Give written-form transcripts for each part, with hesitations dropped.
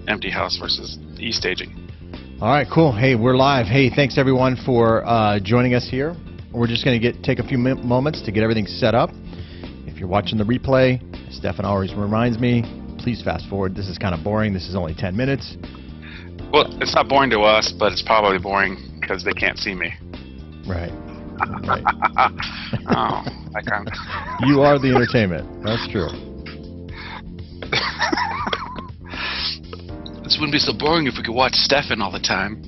empty house versus e-staging. All right, cool. Hey, we're live. Hey, thanks everyone for joining us here. We're just going to take a few moments to get everything set up. If you're watching the replay, Stefan always reminds me, please fast forward. This is kind of boring. This is only 10 minutes. Well, it's not boring to us, but it's probably boring because they can't see me. Right. Right. Oh, I can't. You are the entertainment. That's true. This wouldn't be so boring if we could watch Stefan all the time.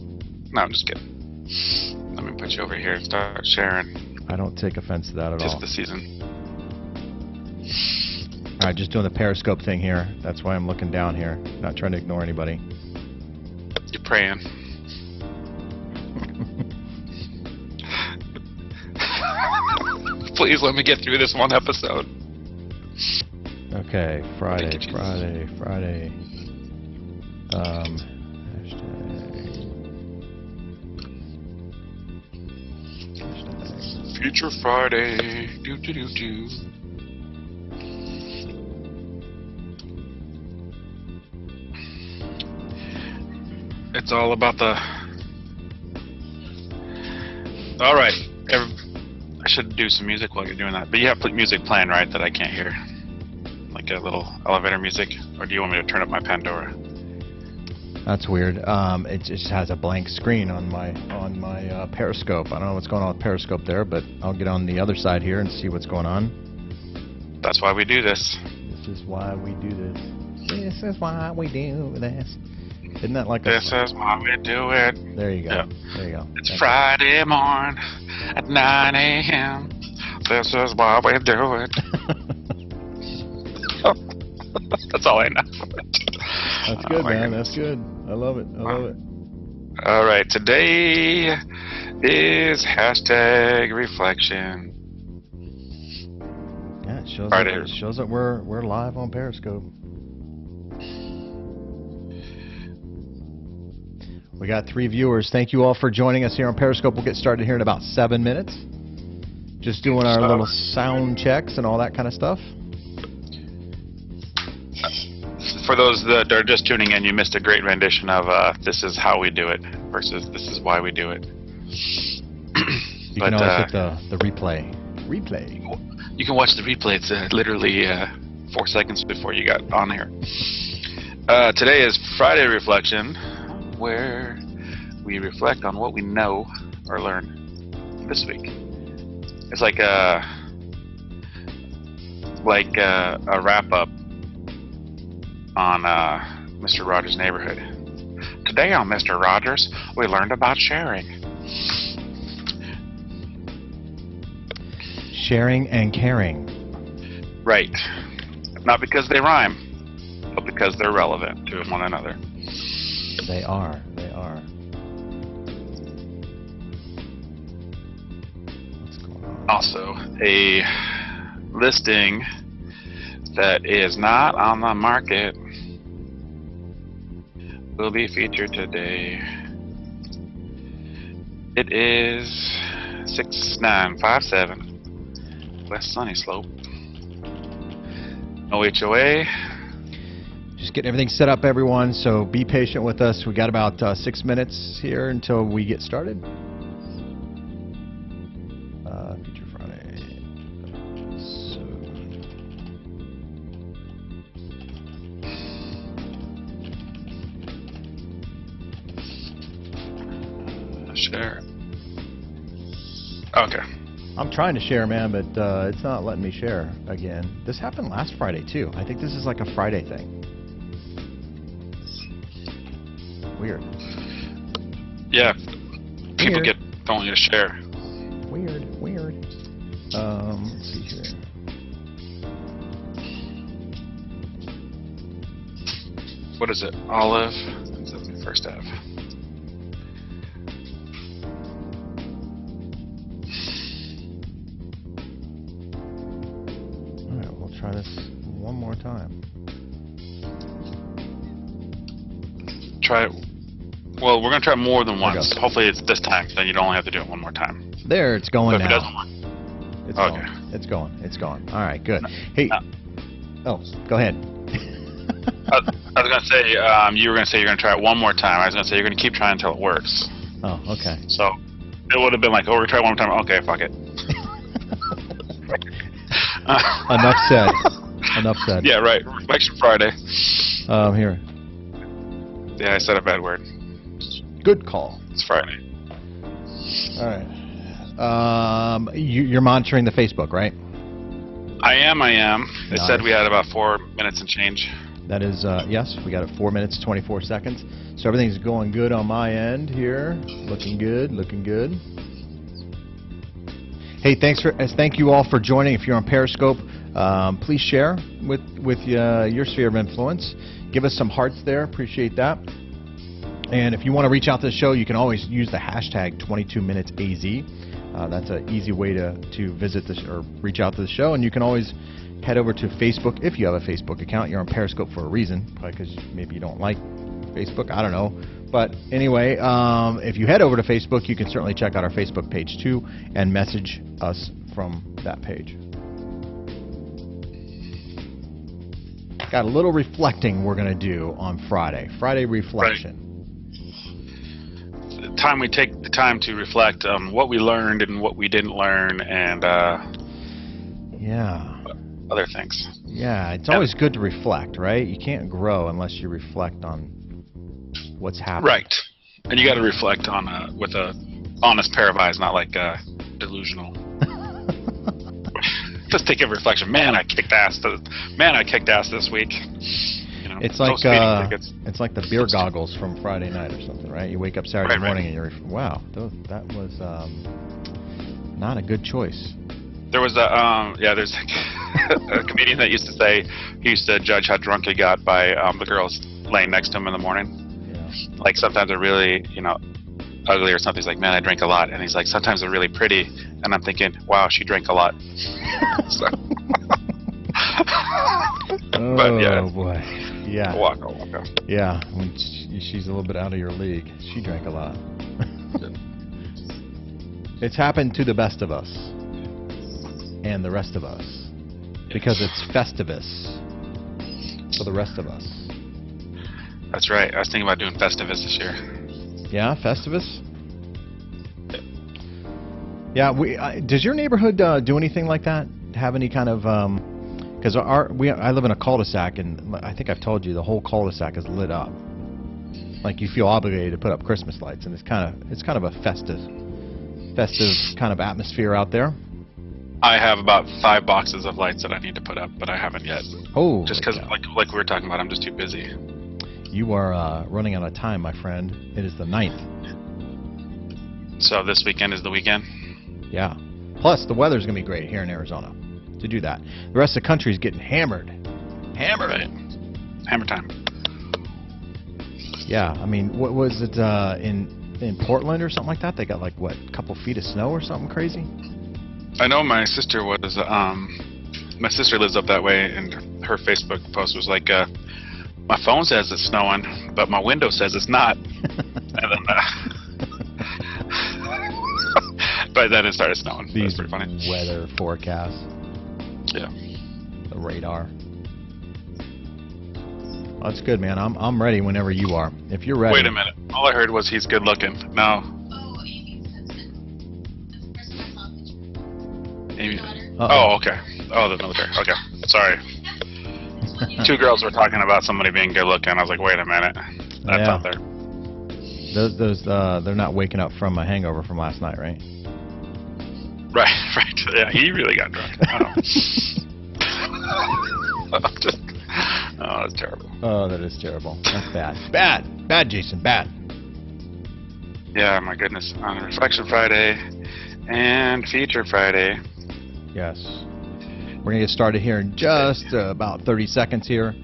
No, I'm just kidding. Let me put you over here and start sharing. I don't take offense to that at all. Just the season. All right, just doing the Periscope thing here. That's why I'm looking down here. Not trying to ignore anybody. You're praying. Please let me get through this one episode. Okay, Friday. Hashtag. Future Friday. Do. It's all about the. All right. I should do some music while you're doing that. But you have music playing, right, that I can't hear? Like a little elevator music? Or do you want me to turn up my Pandora? That's weird. It just has a blank screen on my Periscope. I don't know what's going on with Periscope there, but I'll get on the other side here and see what's going on. That's why we do this. This is why we do this. This is why we do this. Isn't that like This is why we do it. There you go. Yeah. There you go. It's Friday morning at 9 a.m. This is why we do it. That's all I know. That's good, man. That's good. I love it. I love it. All right. Today is hashtag reflection. Yeah, it shows, Friday. it shows that we're live on Periscope. We got 3 viewers. Thank you all for joining us here on Periscope. We'll get started here in about 7 minutes. Just doing our little sound checks and all that kind of stuff. For those that are just tuning in, you missed a great rendition of This Is How We Do It versus This Is Why We Do It. You can always hit the replay. Replay. You can watch the replay. It's literally 4 seconds before you got on here. Today is Friday Reflection, where we reflect on what we know or learned this week. It's like a wrap-up on Mr. Rogers' Neighborhood. Today on Mr. Rogers, we learned about sharing. Sharing and caring. Right. Not because they rhyme, but because they're relevant to one another. They are. They are. What's going on? Also, a listing that is not on the market will be featured today. It is 6957 West Sunny Slope. No HOA. Just getting everything set up, everyone, so be patient with us. We got about 6 minutes here until we get started. Future Friday. Share. Okay. I'm trying to share, man, but it's not letting me share again. This happened last Friday, too. I think this is like a Friday thing. Weird. Yeah. People don't want you to share. Weird. Let's see here. What is it? Olive? 71st Ave. Alright, we'll try this one more time. Try it. Well, we're going to try more than There we once. go. Hopefully it's this time, then you don't only have to do it one more time. There, it's going But if it now. doesn't work. It's Okay. going. It's going. It's going. All right, good. Hey. No. Oh, go ahead. I was going gonna say you were gonna say you're gonna try it one more time. I was gonna say you're gonna keep trying until it works. Oh, okay. So it would have been like, oh, we're gonna try one more time. Okay, fuck it. Enough said. Enough said. Yeah, right. Reflection Friday. Here. Yeah, I said a bad word. Good call. It's Friday. All right. You're monitoring the Facebook, right? I am. It Nice. said we had about 4 minutes and change. That is, yes, we got it 4 minutes, 24 seconds. So everything's going good on my end here. Looking good, looking good. Hey, thank you all for joining. If you're on Periscope, please share with your sphere of influence. Give us some hearts there. Appreciate that. And if you want to reach out to the show, you can always use the hashtag 22minutesaz. That's an easy way to visit this or reach out to the show. And you can always head over to Facebook if you have a Facebook account. You're on Periscope for a reason, probably because maybe you don't like Facebook. I don't know. But anyway, if you head over to Facebook, you can certainly check out our Facebook page too and message us from that page. Got a little reflecting we're going to do on Friday. Friday reflection. Right. Time we take the time to reflect on what we learned and what we didn't learn, and yeah, other things. Yeah, it's always good to reflect, right? You can't grow unless you reflect on what's happening. Right, and you got to reflect on with a honest pair of eyes, not like delusional. Just take a reflection. Man, I kicked ass. Man, I kicked ass this week. You know, it's like it's like the beer goggles from Friday night or something, right? You wake up Saturday morning and you're wow, that was not a good choice. There was there's a comedian that used to say he used to judge how drunk he got by the girls laying next to him in the morning. Yeah. Like sometimes they're really ugly or something. He's like, man, I drank a lot, and he's like, sometimes they're really pretty, and I'm thinking, wow, she drank a lot. But yeah. Oh boy. Yeah. Waka. Yeah. When she's a little bit out of your league. She drank a lot. It's happened to the best of us and the rest of us because it's Festivus for the rest of us. That's right. I was thinking about doing Festivus this year. Yeah, Festivus. Yeah. Does your neighborhood do anything like that? Have any kind of because I live in a cul-de-sac, and I think I've told you the whole cul-de-sac is lit up. Like you feel obligated to put up Christmas lights, and it's kind of a festive kind of atmosphere out there. I have about 5 boxes of lights that I need to put up, but I haven't yet. Oh, just because, like we were talking about, I'm just too busy. You are running out of time, my friend. It is the 9th. So this weekend is the weekend? Yeah. Plus, the weather's going to be great here in Arizona to do that. The rest of the country is getting hammered. Hammered. Right. Hammer time. Yeah. I mean, what was it in Portland or something like that? They got like, what, a couple feet of snow or something crazy? I know my sister was, my sister lives up that way, and her Facebook post was like, my phone says it's snowing, but my window says it's not. And then, but then it started snowing. That's pretty funny. Weather forecasts. Yeah. The radar. Well, that's good, man. I'm ready whenever you are. If you're ready. Wait a minute. All I heard was he's good looking. No. Oh, Amy's husband. That's the first time I saw a picture. Amy. Daughter. Oh, okay. Oh, the military. Okay. Sorry. 2 girls were talking about somebody being good looking. I was like, wait a minute. That's out there. Those they're not waking up from a hangover from last night, right? Right. Yeah, he really got drunk. Oh, that's terrible. Oh, that is terrible. That's bad. Bad, Jayson. Bad. Yeah, my goodness. On Reflection Friday and Feature Friday. Yes. We're going to get started here in just about 30 seconds here.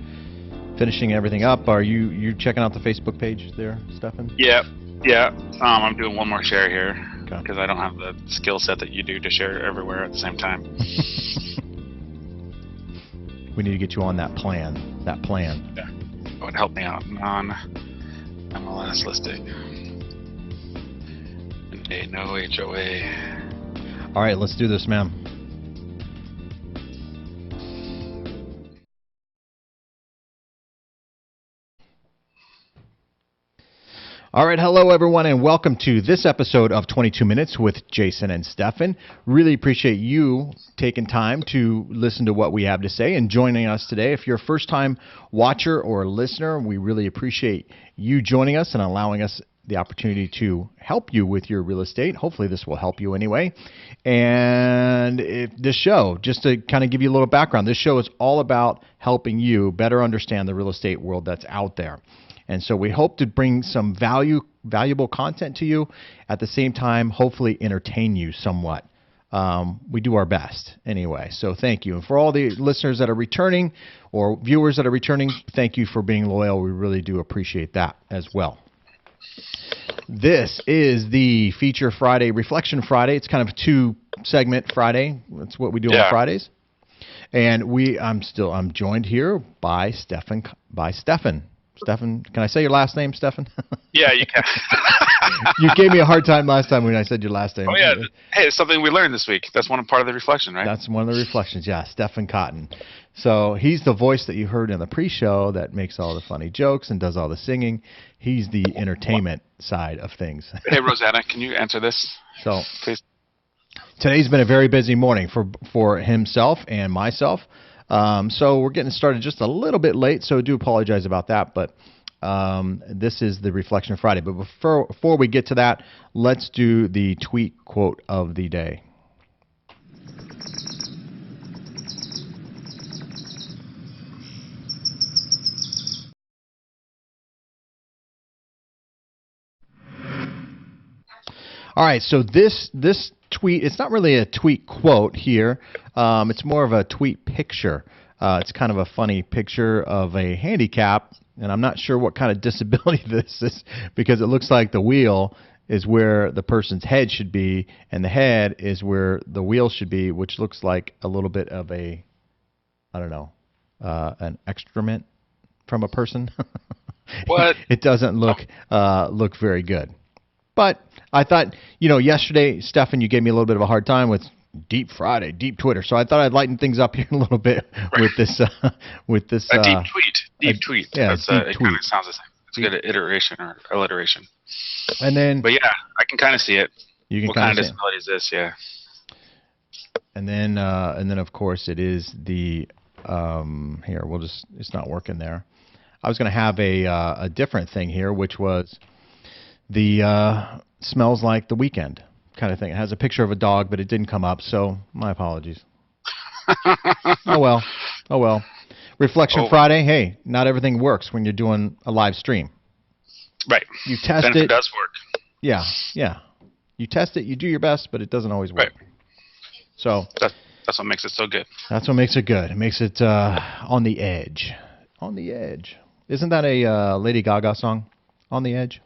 Finishing everything up. Are you checking out the Facebook page there, Stefan? Yeah. I'm doing one more share here because I don't have the skill set that you do to share everywhere at the same time. We need to get you on that plan. Yeah. It would help me out. Non-MLS listing. And no HOA. All right, let's do this, man. All right, hello everyone, and welcome to this episode of 22 Minutes with Jayson and Stefan. Really appreciate you taking time to listen to what we have to say and joining us today. If you're a first-time watcher or listener, we really appreciate you joining us and allowing us the opportunity to help you with your real estate. Hopefully this will help you anyway. And this show, just to kind of give you a little background, this show is all about helping you better understand the real estate world that's out there. And so we hope to bring some valuable content to you, at the same time, hopefully entertain you somewhat. We do our best anyway. So thank you. And for all the listeners that are returning or viewers that are returning, thank you for being loyal. We really do appreciate that as well. This is the Feature Friday, Reflection Friday. It's kind of a two-segment Friday. That's what we do on Fridays. And I'm joined here by Stefan. Stefan, can I say your last name, Stefan? Yeah, you can. You gave me a hard time last time when I said your last name. Oh, yeah. Hey, it's something we learned this week. That's part of the reflection, right? That's one of the reflections, yeah. Stefan Cotton. So he's the voice that you heard in the pre-show that makes all the funny jokes and does all the singing. He's the entertainment side of things. Hey, Rosanna, can you answer this? So, please. Today's been a very busy morning for himself and myself. So we're getting started just a little bit late, so I do apologize about that. But this is the Reflection Friday. But before we get to that, let's do the tweet quote of the day. All right, so this tweet, it's not really a tweet quote here. It's more of a tweet picture. It's kind of a funny picture of a handicap, and I'm not sure what kind of disability this is because it looks like the wheel is where the person's head should be, and the head is where the wheel should be, which looks like a little bit of a, I don't know, an excrement from a person. What? It doesn't look very good. But I thought, yesterday, Stefan, you gave me a little bit of a hard time with Deep Friday, Deep Twitter. So I thought I'd lighten things up here a little bit with this. A deep tweet. Yeah, That's, it kind of sounds the same. It's a good iteration or alliteration. And then, but yeah, I can kind of see it. You can what kind of disability is this? Yeah. And then of course it is the here. It's not working there. I was going to have a different thing here, which was the smells like the weekend kind of thing. It has a picture of a dog, but it didn't come up, so my apologies. Oh well. Reflection Friday. Hey, not everything works when you're doing a live stream. Right. You test it. It does work. Yeah. You test it. You do your best, but it doesn't always work. Right. So that's what makes it so good. That's what makes it good. It makes it on the edge. On the edge. Isn't that a Lady Gaga song? On the Edge.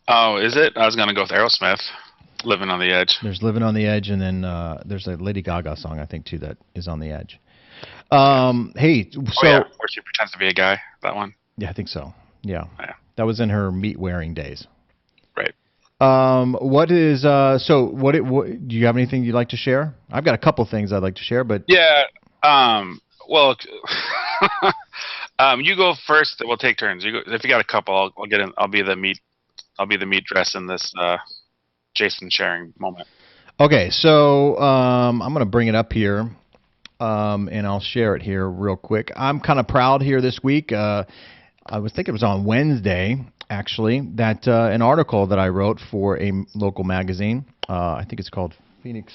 Oh, is it? I was gonna go with Aerosmith. Living on the Edge. There's Living on the Edge, and then there's a Lady Gaga song, I think, too, that is on the edge. Hey, so... Oh, yeah, where she pretends to be a guy, that one? Yeah, I think so. Yeah. That was in her meat-wearing days. Right. What is... what do you have anything you'd like to share? I've got a couple things I'd like to share, but... Yeah, well... you go first, we'll take turns. If you got a couple, I'll get in. I'll be the meat dress in this... Jayson sharing moment. Okay, so I'm going to bring it up here, and I'll share it here real quick. I'm kind of proud here this week. I think it was on Wednesday, actually, that an article that I wrote for a local magazine. I think it's called Phoenix.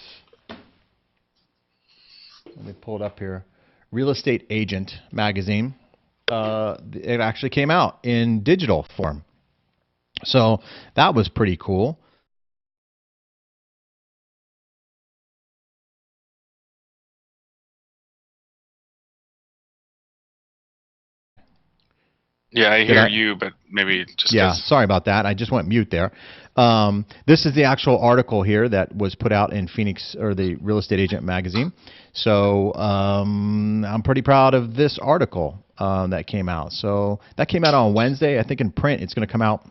Let me pull it up here. Real Estate Agent magazine. It actually came out in digital form. So that was pretty cool. Yeah, I hear you, but maybe just... Yeah, sorry about that. I just went mute there. This is the actual article here that was put out in Phoenix, or the Real Estate Agent magazine. So I'm pretty proud of this article that came out. So that came out on Wednesday. I think in print it's going to come out.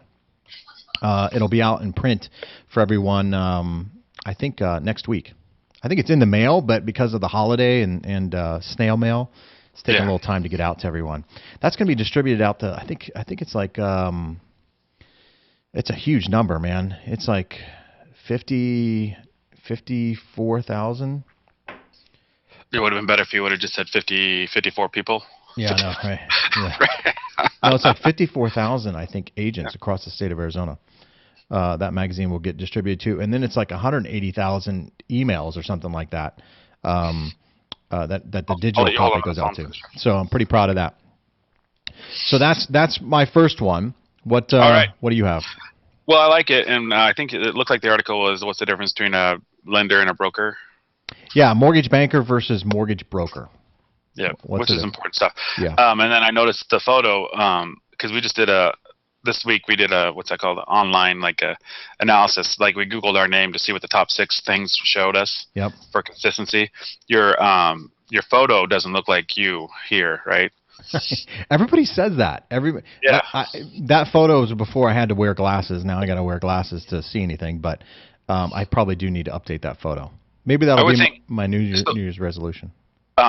It'll be out in print for everyone, I think, next week. I think it's in the mail, but because of the holiday and snail mail, it's taking a little time to get out to everyone. That's going to be distributed out to, I think it's like It's a huge number, man. It's like 54,000. It would have been better if you would have just said 54 people. Yeah, I know, right? Yeah. Right. No, it's like 54,000, I think, agents across the state of Arizona. That magazine will get distributed to, and then it's like 180,000 emails or something like that. That the digital let you hold copy on to goes the out phone to. for sure. So I'm pretty proud of that. So that's my first one. What All right. what do you have? Well, I like it, and I think it looked like the article was what's the difference between a lender and a broker. Yeah, mortgage banker versus mortgage broker. Yeah, What's which is it? important stuff. Yeah. And then I noticed the photo because we just did this week we did a what's that called online like a analysis. Like we Googled our name to see what the top 6 things showed us Yep. for consistency. Your photo doesn't look like you here, right? Everybody says that. Yeah. That photo was before I had to wear glasses. Now I got to wear glasses to see anything. But I probably do need to update that photo. Maybe I that'll would be think my New so. Year's resolution.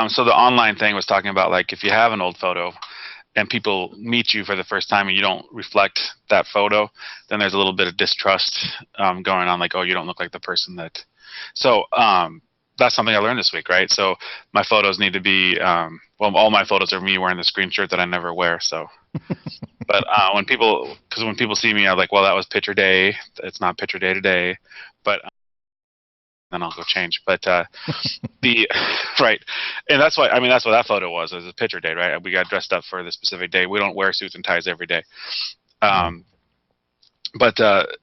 So the online thing was talking about like if you have an old photo and people meet you for the first time and you don't reflect that photo, then there's a little bit of distrust going on. Like, oh, you don't look like the person that. So that's something I learned this week, right? So my photos need to be well, all my photos are me wearing the screen shirt that I never wear. So, but when people see me, I'm like, well, that was picture day. It's not picture day today, but then I'll go change. But the right, and that's why that's what that photo was. It was a picture day, right? We got dressed up for the specific day. We don't wear suits and ties every day. But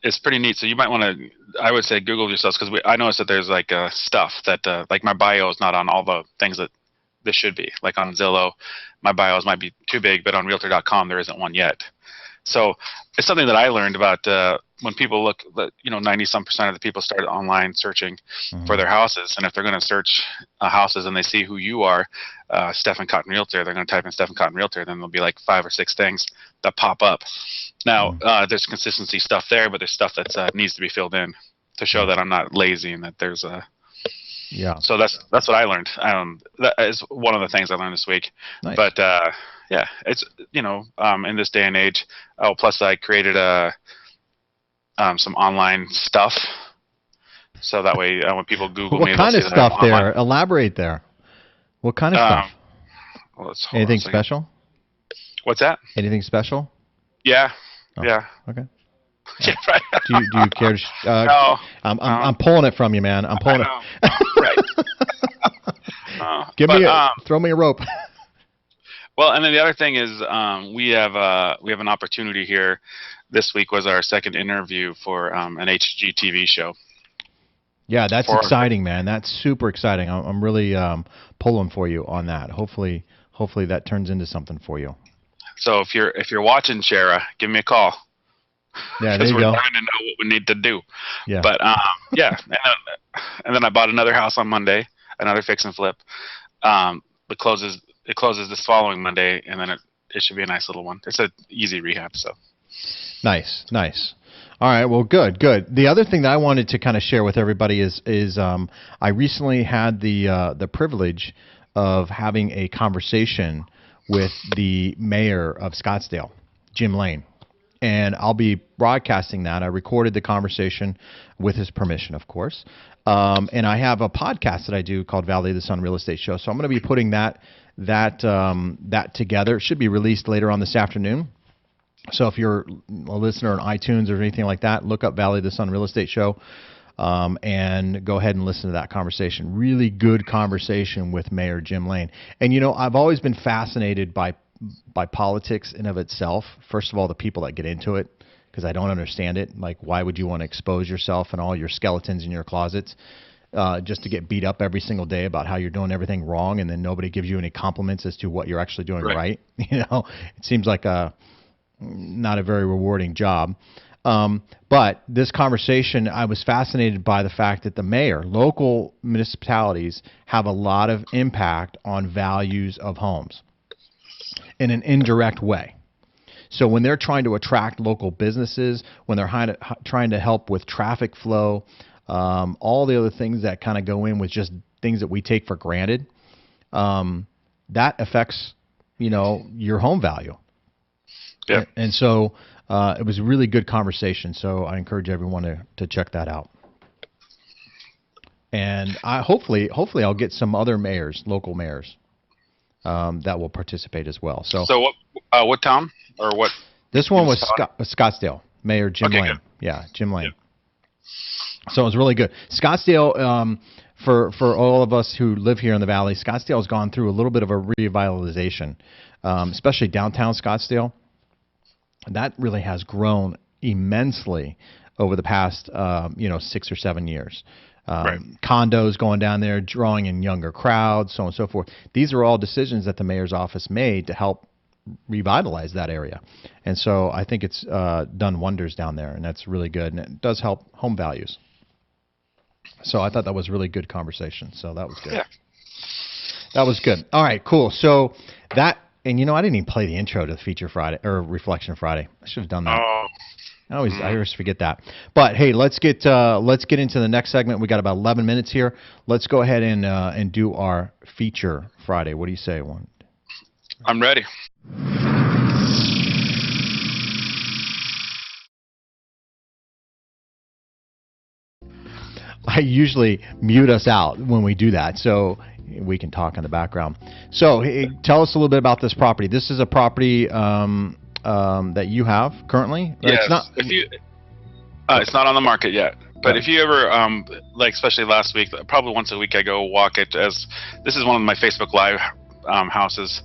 it's pretty neat. So you might want to, I would say, Google yourselves because I noticed that there's like stuff that like my bio is not on all the things that this should be. Like on Zillow, my bios might be too big, but on Realtor.com there isn't one yet. So it's something that I learned about when people look. 90-some% of the people start online searching for their houses, and if they're going to search houses and they see who you are, Stephen Cotton Realtor, they're going to type in Stephen Cotton Realtor, then there'll be like 5 or 6 things that pop up. Now there's consistency stuff there, but there's stuff that needs to be filled in to show that I'm not lazy and that there's a. Yeah. So that's what I learned. That is one of the things I learned this week. Nice. But yeah, it's in this day and age. Oh, plus I created some online stuff, so that way when people Google me, What kind they'll of see that I'm stuff there? online. Elaborate there. What kind of stuff? Well, hold on Anything a second. special? What's that? Anything special? Yeah. Oh, Yeah. Okay. Yeah, right. Do you care to? No. I'm pulling it from you, man. I'm pulling it. Right. Throw me a rope. Well, and then the other thing is we have an opportunity here. This week was our second interview for an HGTV show. Yeah, that's exciting, man. That's super exciting. I'm really pulling for you on that. Hopefully that turns into something for you. So if you're watching, Shara, give me a call. Yeah, there because you we're go. trying to know what we need to do. Yeah. But yeah, and then I bought another house on Monday, another fix and flip. It closes this following Monday, and then it should be a nice little one. It's an easy rehab, so. Nice. All right, well, good. The other thing that I wanted to kind of share with everybody is I recently had the privilege of having a conversation with the mayor of Scottsdale, Jim Lane. And I'll be broadcasting that. I recorded the conversation with his permission, of course. And I have a podcast that I do called Valley of the Sun Real Estate Show. So I'm going to be putting that together. It should be released later on this afternoon. So if you're a listener on iTunes or anything like that, look up Valley of the Sun Real Estate Show and go ahead and listen to that conversation. Really good conversation with Mayor Jim Lane. And, I've always been fascinated by politics in of itself. First of all, the people that get into it, because I don't understand it. Like, why would you want to expose yourself and all your skeletons in your closets just to get beat up every single day about how you're doing everything wrong, and then nobody gives you any compliments as to what you're actually doing right? It seems like not a very rewarding job. But this conversation, I was fascinated by the fact that the mayor, local municipalities have a lot of impact on values of homes in an indirect way. So when they're trying to attract local businesses, when they're trying to help with traffic flow, all the other things that kind of go in with just things that we take for granted, that affects, your home value. Yeah. And so It was a really good conversation, so I encourage everyone to check that out. And hopefully I'll get some other mayors, local mayors, that will participate as well. So what town or what? This one was Scottsdale, Mayor Jim Okay, Lane. good. Yeah, Jim Lane. Yeah. So it was really good. Scottsdale, for all of us who live here in the Valley, Scottsdale has gone through a little bit of a revitalization, especially downtown Scottsdale. That really has grown immensely over the past, 6 or 7 years. Right. Condos going down there, drawing in younger crowds, so on and so forth. These are all decisions that the mayor's office made to help revitalize that area. And so I think it's done wonders down there, and that's really good. And it does help home values. So I thought that was a really good conversation. So that was good. Yeah. That was good. All right, cool. So that, and I didn't even play the intro to the Feature Friday or Reflection Friday. I should have done that. Oh. I always forget that. But hey, let's get into the next segment. We got about 11 minutes here. Let's go ahead and do our Feature Friday. What do you say, Warren? I'm ready. I usually mute us out when we do that, so we can talk in the background. So hey, tell us a little bit about this property. This is a property that you have currently? Yes. It's not, It's not on the market yet. But Okay. if you ever, especially last week, probably once a week, I go walk it. This is one of my Facebook Live houses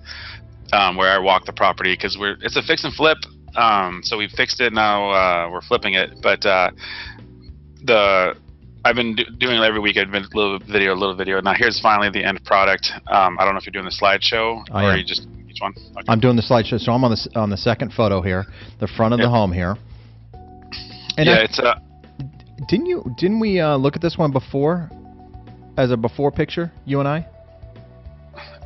where I walk the property because it's a fix and flip. So we fixed it now. We're flipping it. But I've been doing it every week. I've been a little video. Now here's finally the end product. I don't know if you're doing the slideshow I or am. you just each one. Okay. I'm doing the slideshow, so I'm on the second photo here, the front of the home here. And Yeah, it's didn't we look at this one before, as a before picture, you and I?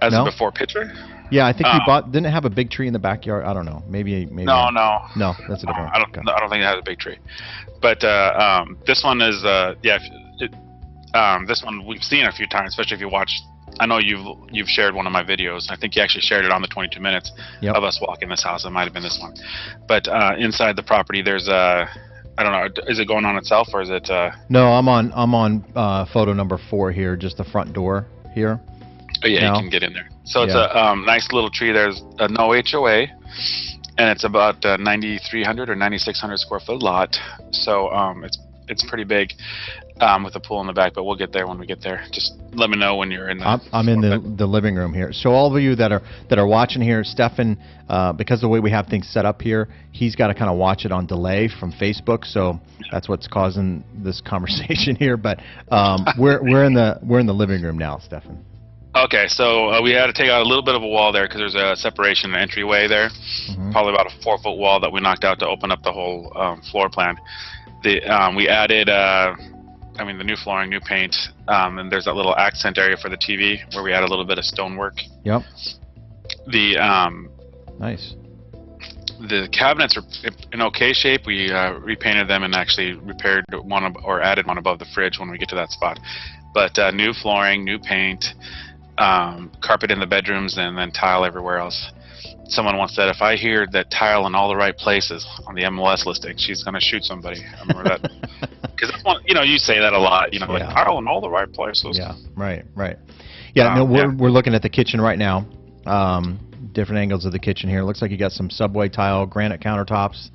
as No? a before picture. Yeah, I think you bought. Didn't it have a big tree in the backyard? I don't know. Maybe. No, No, that's a different one. I don't. Okay. I don't think it has a big tree, but this one is this one we've seen a few times, especially if you watch. I know you've shared one of my videos. I think you actually shared it on the 22 minutes Yep. of us walking this house. It might have been this one, but inside the property there's a. I don't know. Is it going on itself or is it? No, I'm on photo number 4 here, just the front door here. Oh, yeah, No. you can get in there. So it's Yeah. a nice little tree. There's no HOA, and it's about 9,300 or 9,600 square foot lot. So it's pretty big with a pool in the back. But we'll get there when we get there. Just let me know when you're in the. I'm in the living room here. So all of you that are watching here, Stefan, because of the way we have things set up here, he's got to kind of watch it on delay from Facebook. So that's what's causing this conversation here. But we're in the living room now, Stefan. Okay, so we had to take out a little bit of a wall there because there's a separation entryway there. Mhm. Probably about a 4-foot wall that we knocked out to open up the whole floor plan. We added. The new flooring, new paint, and there's that little accent area for the TV where we add a little bit of stonework. Yep. The Nice. the cabinets are in okay shape. We repainted them and actually repaired or added one above the fridge when we get to that spot. But new flooring, new paint, carpet in the bedrooms, and then tile everywhere else. Someone once said, if I hear that tile in all the right places on the MLS listing, she's going to shoot somebody. I remember that. Because that's one, you say that a lot, Yeah. like tile in all the right places. Yeah. Right. Yeah. No, Yeah. we're looking at the kitchen right now. Different angles of the kitchen here. It looks like you got some subway tile, granite countertops,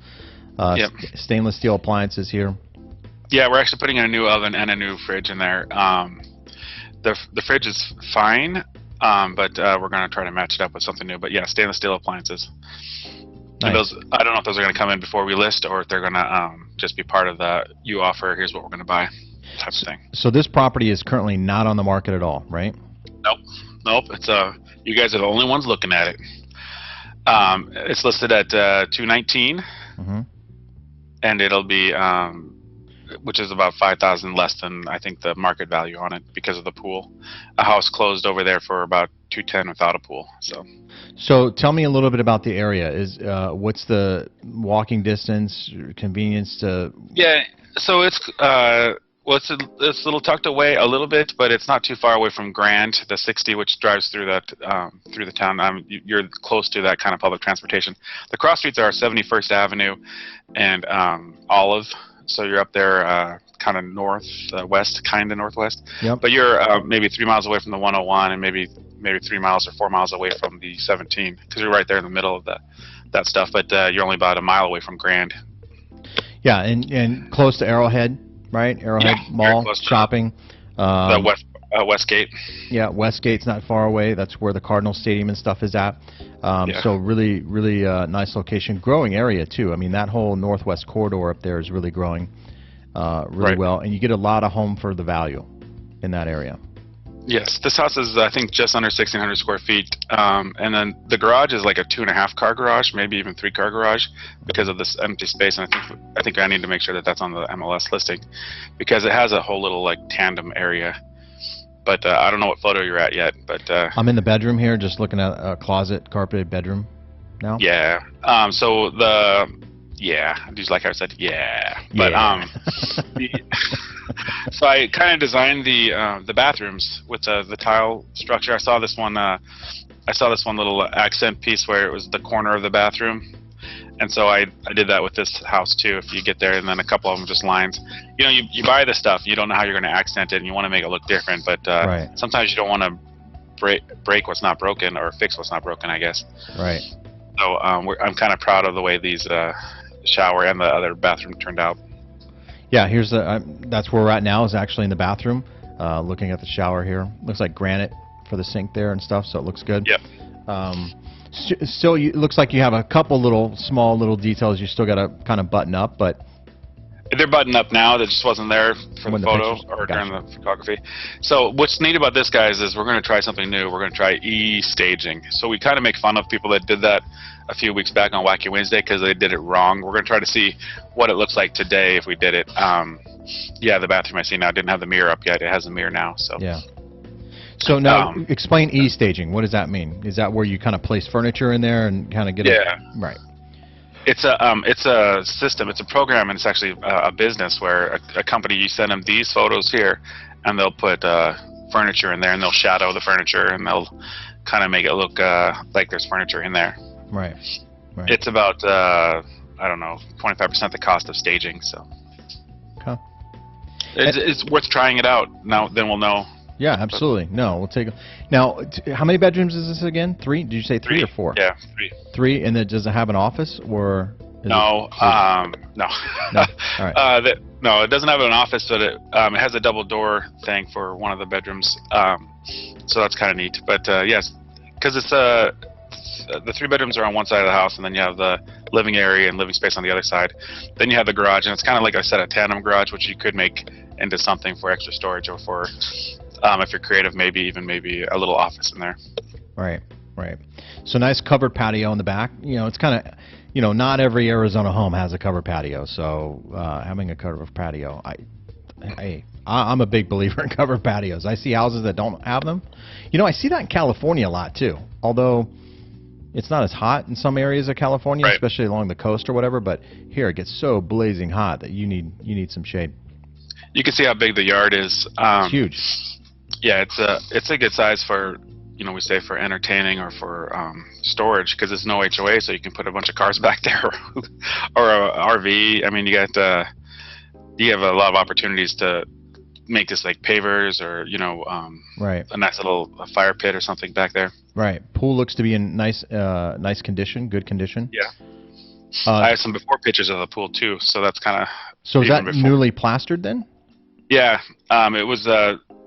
Yep. stainless steel appliances here. Yeah, we're actually putting in a new oven and a new fridge in there. The fridge is fine, but we're going to try to match it up with something new. But yeah, stainless steel appliances. And Nice. those, I don't know if those are going to come in before we list or if they're going to just be part of the you offer, here's what we're going to buy type of thing. So this property is currently not on the market at all, right? Nope. It's you guys are the only ones looking at it. It's listed at $219, Mm-hmm. and it'll be which is about $5,000 less than I think the market value on it because of the pool. A house closed over there for about $210 without a pool. So tell me a little bit about the area. What's the walking distance, convenience to? Yeah, so it's Well, it's a little tucked away a little bit, but it's not too far away from Grand, the 60, which drives through the town. You're close to that kind of public transportation. The cross streets are 71st Avenue and Olive, so you're up there kind of northwest, kind of northwest. Yep. But you're maybe 3 miles away from the 101, and maybe 3 miles or 4 miles away from the 17, because you're right there in the middle of that stuff. But you're only about a mile away from Grand. Yeah, and close to Arrowhead, right? Arrowhead Yeah, Mall, close to shopping. The Westgate. Yeah, Westgate's not far away. That's where the Cardinal Stadium and stuff is at. Yeah. So really, really nice location. Growing area, too. I mean, that whole northwest corridor up there is really growing really Right. well. And you get a lot of home for the value in that area. Yes, this house is I think just under 1,600 square feet, and then the garage is like a 2.5 car garage, maybe even 3 car garage, because of this empty space. And I think I need to make sure that that's on the MLS listing, because it has a whole little like tandem area. But I don't know what photo you're at yet. But I'm in the bedroom here, just looking at a closet, carpeted bedroom now. yeah, so just like I said, yeah. But so I kind of designed the bathrooms with the tile structure. I saw this one little accent piece where it was the corner of the bathroom, and so I did that with this house too. If you get there, and then a couple of them just lines. You know, you buy the stuff, you don't know how you're going to accent it, and you want to make it look different. But Right. sometimes you don't want to break what's not broken or fix what's not broken, I guess. Right. So I'm kind of proud of the way these shower and the other bathroom turned out. Yeah, here's that's where we're at now, is actually in the bathroom. Looking at the shower here. Looks like granite for the sink there and stuff, so it looks good. Yep. Still, it looks like you have a couple small little details you still got to kind of button up, but They're buttoned up now. That just wasn't there for When the the photo pictures- or gotcha. during the photography. So what's neat about this, guys, is we're going to try something new. We're going to try e-staging. So we kind of make fun of people that did that a few weeks back on Wacky Wednesday because they did it wrong. We're going to try to see what it looks like today if we did it. Yeah, the bathroom I see now didn't have the mirror up yet. It has a mirror now. So yeah. So now, Um, explain e-staging. What does that mean? Is that where you kind of place furniture in there and kind of get Yeah. Right. It's a system. It's a program, and it's actually a business where a company, you send them these photos here, and they'll put furniture in there, and they'll shadow the furniture, and they'll kind of make it look like there's furniture in there. Right. Right. It's about I don't know, 25% the cost of staging. So Okay. it's worth trying it out. Now then we'll know. Yeah, absolutely. No, we'll take. Now, how many bedrooms is this again? 3? Did you say 3 or 4? Yeah, 3. 3, and then does it have an office or? Is No, it, no. No? All right. No, it doesn't have an office, but it has a double door thing for one of the bedrooms. So that's kind of neat. But yes, because it's the 3 bedrooms are on one side of the house, and then you have the living area and living space on the other side. Then you have the garage, and it's kind of like I said, a tandem garage, which you could make into something for extra storage or for, if you're creative, maybe a little office in there. Right. Right. So nice covered patio in the back. You know, it's kind of, not every Arizona home has a covered patio. So having a covered patio, I'm a big believer in covered patios. I see houses that don't have them. I see that in California a lot too. Although it's not as hot in some areas of California, Right. especially along the coast or whatever. But here it gets so blazing hot that you need some shade. You can see how big the yard is. It's huge. Yeah, it's a good size for, we say for entertaining or for storage, because there's no HOA, so you can put a bunch of cars back there or a RV. I mean, you have a lot of opportunities to make this like pavers or Right. a nice little fire pit or something back there. Right. Pool looks to be in nice condition, good condition. Yeah. I have some before pictures of the pool too, so that's kind of. So is that even before. newly plastered then? Yeah, it was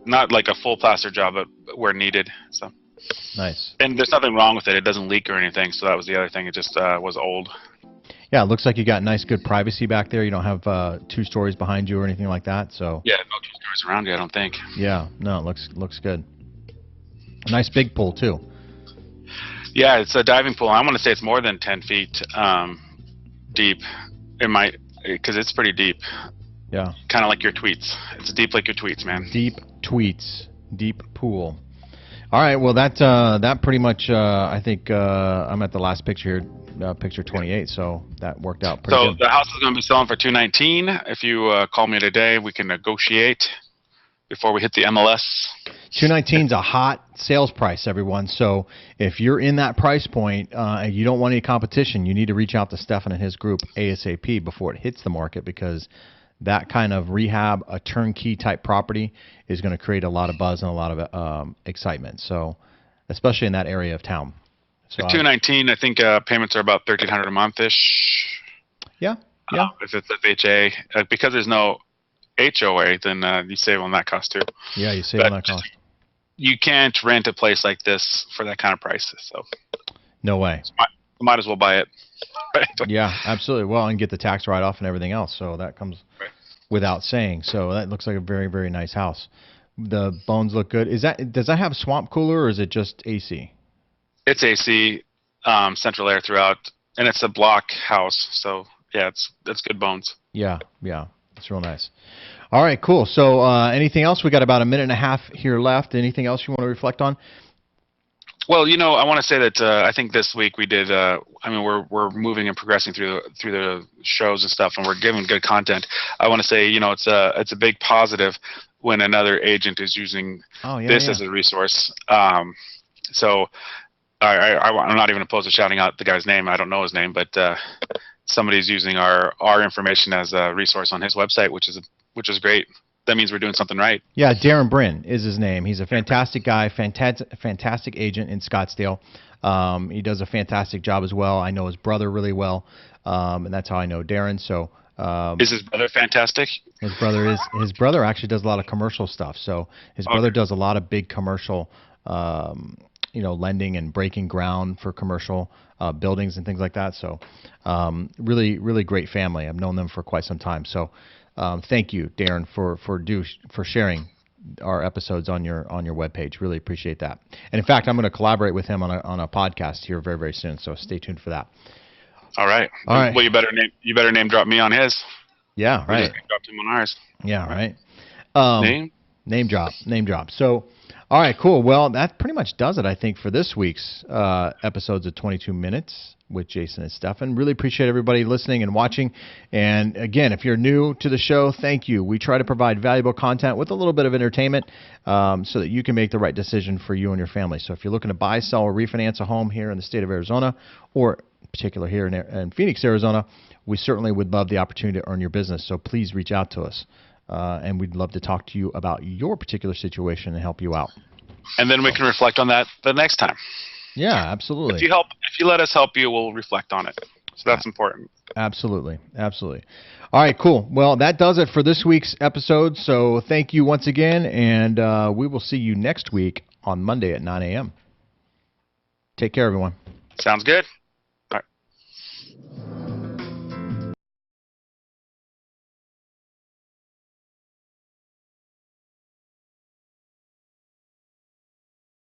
not like a full plaster job, but where needed. So. Nice. And there's nothing wrong with it. It doesn't leak or anything. So that was the other thing. It just was old. Yeah, it looks like you got nice, good privacy back there. You don't have 2 stories behind you or anything like that. So Yeah, no 2 stories around you, I don't think. yeah, no, it looks good. Nice big pool too. Yeah, it's a diving pool. I want to say it's more than 10 feet deep. Because it's pretty deep. Yeah. Kind of like your tweets. It's deep like your tweets, man. Deep tweets, deep pool. All right, well that pretty much I think I'm at the last picture here. picture 28. So that worked out pretty So good. the house is going to be selling for $219. If you call me today, we can negotiate before we hit the MLS. 219 is a hot sales price, everyone. So if you're in that price point and you don't want any competition, you need to reach out to Stefan and his group ASAP before it hits the market, because that kind of rehab, a turnkey type property, is going to create a lot of buzz and a lot of excitement. So especially in that area of town. So At 219, I think payments are about $1,300 a month ish. yeah. If it's FHA, because there's no HOA, then you save on that cost too. Yeah, you save But on that cost. you can't rent a place like this for that kind of price. So No way. might as well buy it. Yeah, absolutely. Well, and get the tax write-off and everything else. So that comes without saying. So that looks like a very, very nice house. The bones look good. Does that have swamp cooler, or is it just AC? It's AC, central air throughout, and it's a block house. So yeah, it's good bones. Yeah, it's real nice. All right, cool. So anything else? We got about a minute and a half here left. Anything else you want to reflect on? Well, I want to say that I think this week we did. We're moving and progressing through the shows and stuff, and we're giving good content. I want to say, it's a big positive when another agent is using this as a resource. So I'm not even opposed to shouting out the guy's name. I don't know his name, but somebody's using our information as a resource on his website, which is great. That means we're doing something right. Yeah, Darren Bryn is his name. He's a fantastic guy, fantastic agent in Scottsdale. He does a fantastic job as well. I know his brother really well, and that's how I know Darren. So is his brother fantastic? His brother actually does a lot of commercial stuff. So his brother does a lot of big commercial, lending and breaking ground for commercial buildings and things like that. So really, really great family. I've known them for quite some time. So thank you, Darren, for sharing our episodes on your webpage. Really appreciate that. And in fact, I'm going to collaborate with him on a podcast here very, very soon. So stay tuned for that. All right. Well, you better name drop me on his. Yeah, right. We just dropped him on ours. Yeah, right. Name drop. So, all right, cool. Well, that pretty much does it, I think, for this week's episodes of 22 Minutes with Jayson and Stefan. Really appreciate everybody listening and watching. And again, if you're new to the show, thank you. We try to provide valuable content with a little bit of entertainment so that you can make the right decision for you and your family. So if you're looking to buy, sell, or refinance a home here in the state of Arizona, or in particular here in Phoenix, Arizona, we certainly would love the opportunity to earn your business. So please reach out to us. And we'd love to talk to you about your particular situation and help you out. And then we can reflect on that the next time. Yeah, absolutely. If you let us help you, we'll reflect on it. So that's important. Absolutely. All right, cool. Well, that does it for this week's episode. So thank you once again, and we will see you next week on Monday at 9 a.m. Take care, everyone. Sounds good. All right.